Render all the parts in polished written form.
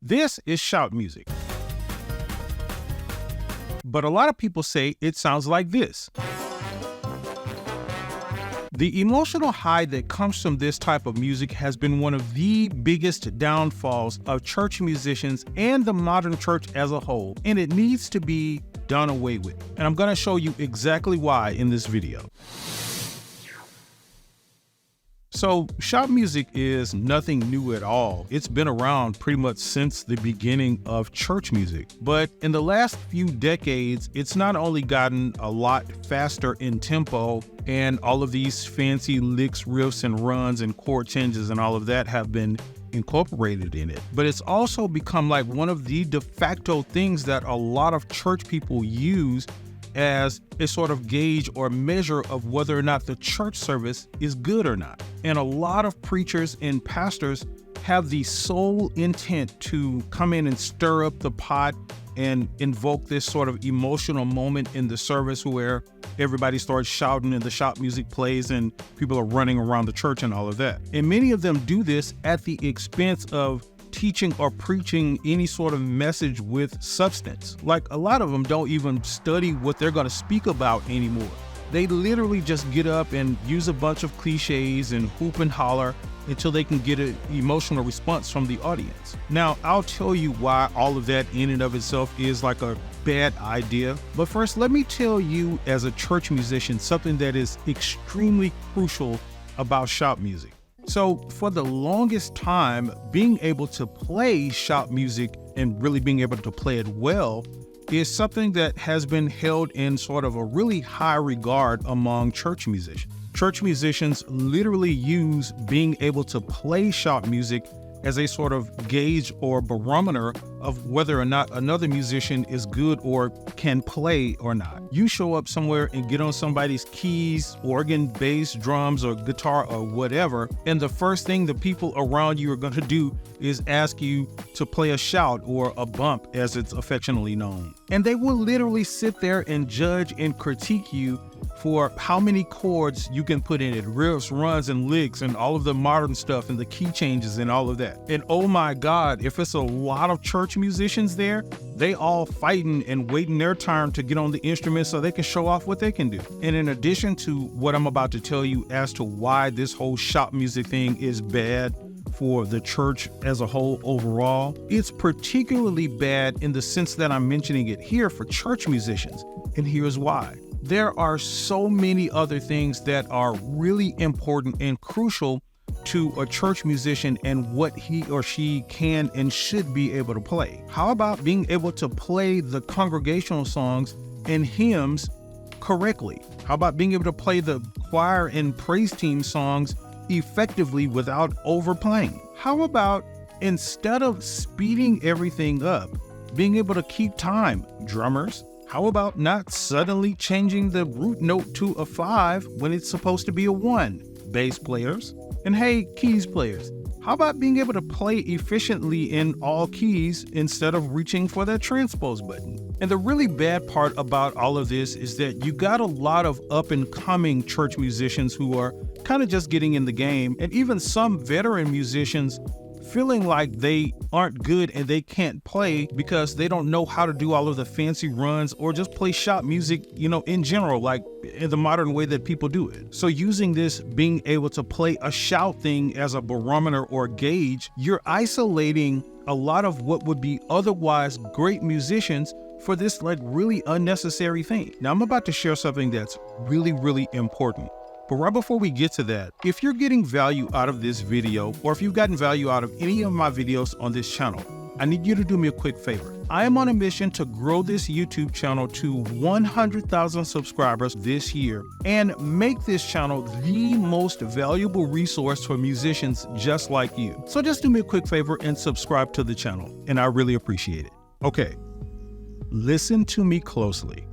This is shout music. But a lot of people say it sounds like this. The emotional high that comes from this type of music has been one of the biggest downfalls of church musicians and the modern church as a whole, and it needs to be done away with. And I'm going to show you exactly why in this video. So, shout music is nothing new at all. It's been around pretty much since the beginning of church music. But in the last few decades, it's not only gotten a lot faster in tempo, and all of these fancy licks, riffs, and runs and chord changes and all of that have been incorporated in it, but it's also become like one of the de facto things that a lot of church people use as a sort of gauge or measure of whether or not the church service is good or not. And a lot of preachers and pastors have the sole intent to come in and stir up the pot and invoke this sort of emotional moment in the service where everybody starts shouting and the shout music plays and people are running around the church and all of that. And many of them do this at the expense of teaching or preaching any sort of message with substance. Like, a lot of them don't even study what they're going to speak about anymore. They literally just get up and use a bunch of cliches and hoop and holler until they can get an emotional response from the audience. Now, I'll tell you why all of that in and of itself is like a bad idea. But first, let me tell you as a church musician something that is extremely crucial about shout music. So for the longest time, being able to play shout music and really being able to play it well is something that has been held in sort of a really high regard among church musicians. Church musicians literally use being able to play shout music as a sort of gauge or barometer of whether or not another musician is good or can play or not. You show up somewhere and get on somebody's keys, organ, bass, drums, or guitar, or whatever, and the first thing the people around you are going to do is ask you to play a shout or a bump, as it's affectionately known. And they will literally sit there and judge and critique you for how many chords you can put in it, riffs, runs, and licks, and all of the modern stuff and the key changes and all of that. And oh my God, if it's a lot of church musicians there, they all fighting and waiting their turn to get on the instrument so they can show off what they can do. And in addition to what I'm about to tell you as to why this whole shout music thing is bad for the church as a whole overall, it's particularly bad in the sense that I'm mentioning it here for church musicians. And here's why. There are so many other things that are really important and crucial to a church musician and what he or she can and should be able to play. How about being able to play the congregational songs and hymns correctly? How about being able to play the choir and praise team songs effectively without overplaying? How about, instead of speeding everything up, being able to keep time? Drummers, how about not suddenly changing the root note to a 5 when it's supposed to be a 1? Bass players, and hey, keys players, how about being able to play efficiently in all keys instead of reaching for that transpose button? And the really bad part about all of this is that you got a lot of up and coming church musicians who are kind of just getting in the game, and even some veteran musicians feeling like they aren't good and they can't play because they don't know how to do all of the fancy runs or just play shout music, in general, like in the modern way that people do it. So using this being able to play a shout thing as a barometer or gauge, you're isolating a lot of what would be otherwise great musicians for this like really unnecessary thing. Now I'm about to share something that's really, really important. But right before we get to that, if you're getting value out of this video, or if you've gotten value out of any of my videos on this channel, I need you to do me a quick favor. I am on a mission to grow this YouTube channel to 100,000 subscribers this year and make this channel the most valuable resource for musicians just like you. So just do me a quick favor and subscribe to the channel, and I really appreciate it. Okay, listen to me closely.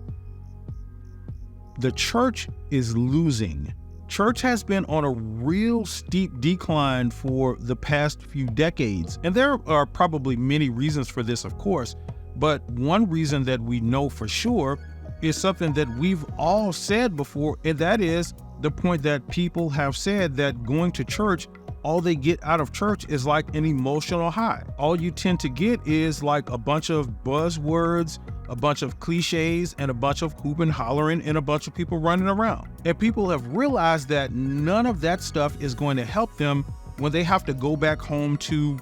The church is losing. Church has been on a real steep decline for the past few decades. And there are probably many reasons for this, of course, but one reason that we know for sure is something that we've all said before, and that is the point that people have said that going to church all they get out of church is like an emotional high. All you tend to get is like a bunch of buzzwords, a bunch of cliches, and a bunch of hooping, hollering, and a bunch of people running around. And people have realized that none of that stuff is going to help them when they have to go back home to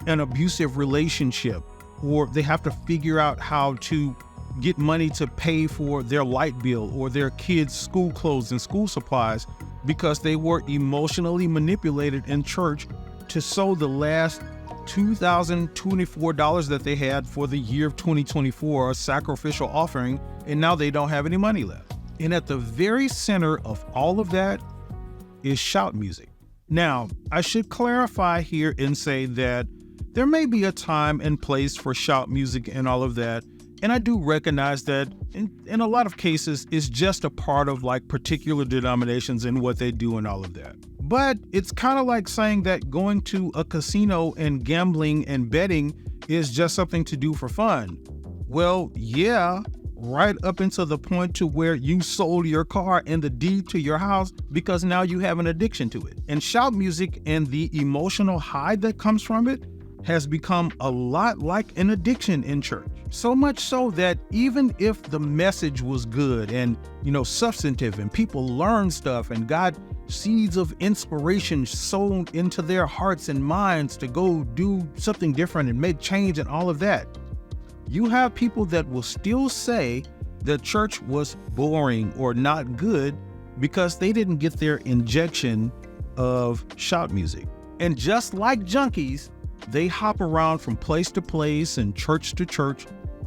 an abusive relationship, or they have to figure out how to get money to pay for their light bill or their kids' school clothes and school supplies because they were emotionally manipulated in church to sow the last $2,024 that they had for the year of 2024, a sacrificial offering, and now they don't have any money left. And at the very center of all of that is shout music. Now, I should clarify here and say that there may be a time and place for shout music and all of that, and I do recognize that in a lot of cases, it's just a part of like particular denominations and what they do and all of that. But it's kind of like saying that going to a casino and gambling and betting is just something to do for fun. Well, yeah, right up until the point to where you sold your car and the deed to your house because now you have an addiction to it. And shout music and the emotional high that comes from it has become a lot like an addiction in church. So much so that even if the message was good and, substantive and people learned stuff and got seeds of inspiration sown into their hearts and minds to go do something different and make change and all of that, you have people that will still say the church was boring or not good because they didn't get their injection of shout music. And just like junkies, they hop around from place to place and church to church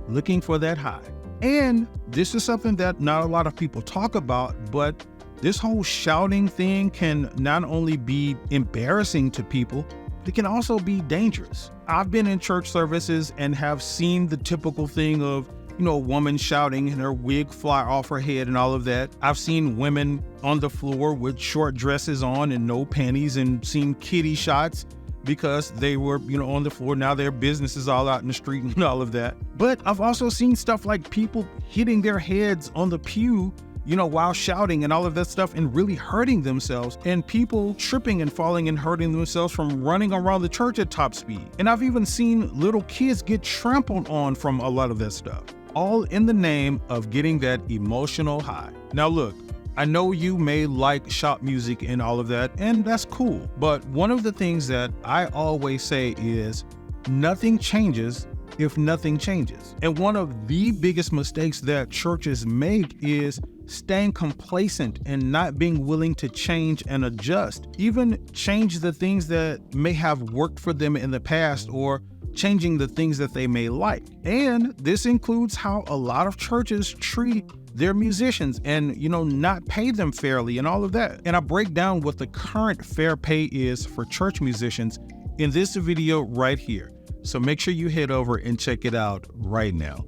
looking for that high. And this is something that not a lot of people talk about, but this whole shouting thing can not only be embarrassing to people, it can also be dangerous. I've been in church services and have seen the typical thing of, a woman shouting and her wig fly off her head and all of that. I've seen women on the floor with short dresses on and no panties, and seen kiddie shots because they were, on the floor. Now their business is all out in the street and all of that. But I've also seen stuff like people hitting their heads on the pew, while shouting and all of that stuff and really hurting themselves, and people tripping and falling and hurting themselves from running around the church at top speed. And I've even seen little kids get trampled on from a lot of that stuff, all in the name of getting that emotional high. Now look, I know you may like shout music and all of that, and that's cool. But one of the things that I always say is nothing changes if nothing changes. And one of the biggest mistakes that churches make is staying complacent and not being willing to change and adjust, even change the things that may have worked for them in the past, or changing the things that they may like. And this includes how a lot of churches treat their musicians and, not pay them fairly and all of that. And I break down what the current fair pay is for church musicians in this video right here. So make sure you head over and check it out right now.